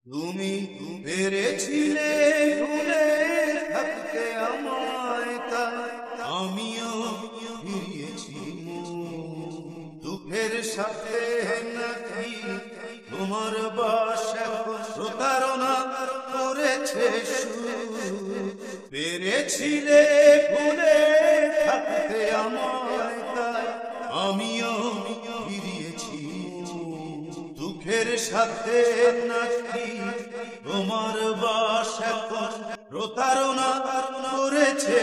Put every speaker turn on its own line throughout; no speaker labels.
তুমি পেরেছিলে ভুলে থাকতে আমায়, তাই আমিও ফিরিয়েছি দুঃখের সাথে। নাকি তোমার বাস এখন প্রতারণা করেছে পেরেছিলে ভুলে থাকতে আমায়, তাই আমিও ফিরিয়েছি দুঃখের সাথে। নাকি তোমার বাস এখন প্রতারণা করেছে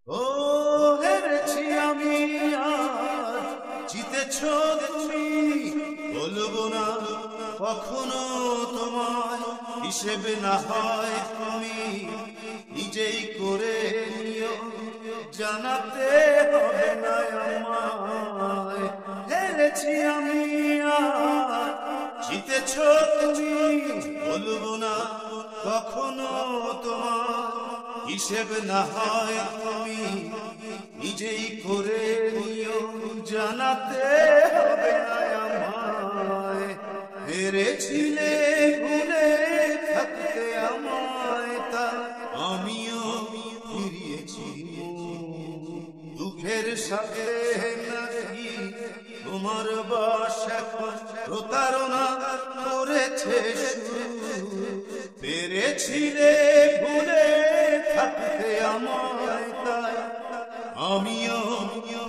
ও হেরেছি আমি আর জিতেছ তুমি, বলবো না কখনো তোমায় হিসেবে, না হয় তুমি নিজেই করে নিও, জানাতে হবে না আমায়। হেরেছি আমি আর জিতেছ তুমি, বলবো না কখনো তোমার হিসেব, না হয় তুমি নিজেই করে নিও, জানাতে হবে না আমায়। হেরেছিলে ভুলে থাকতে আমায়, তাই আমিও ফিরিয়েছি দুঃখের সাথে। নাকি তোমার বাস এখন প্রতারণা করেছে পেরেছিলে ভুলে থাকতে আমায়, তাই আমিও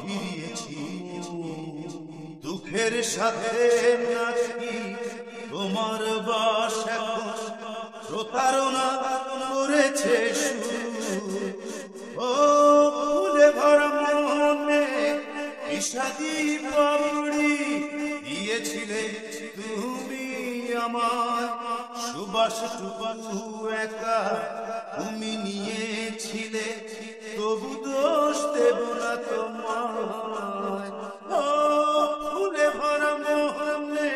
ফিরিয়েছি দুঃখের সাথে। নাকি তোমার বাস এখন প্রতারণা করেছে ও ফুলে ভরা মনে বিষাদি পাপড়ি দিয়েছিলে তুমি আমার, সুবাসটুকু একা তুমি নিয়েছিলে, তবু দোষ দেব না তোমায়। ও ফুলে ভরা মনে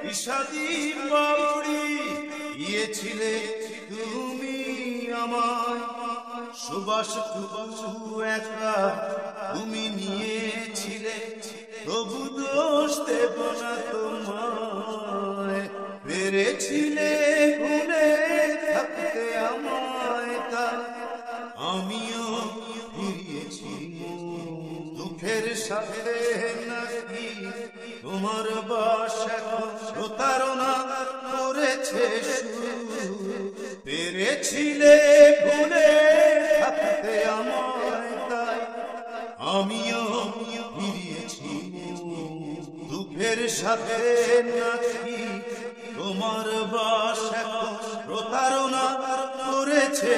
বিষাদি পাপড়ি দিয়েছিলে তুমি আমায়, সুবাসটুকু একা তুমি নিয়েছিলে, তবু দোষ দেব না তোমায়। পেরেছিলে ভুলে থাকতে আমায়, তাই আমিও ফিরিয়েছি দুঃখের সাথে। নাকি তোমার বাস এখন প্রতারণা করেছে পেরেছিলে ভুলে থাকতে আমায়, তাই আমিও ফিরিয়েছি দুঃখের সাথে। নাকি তোমার বাস এখন প্রতারণা করেছে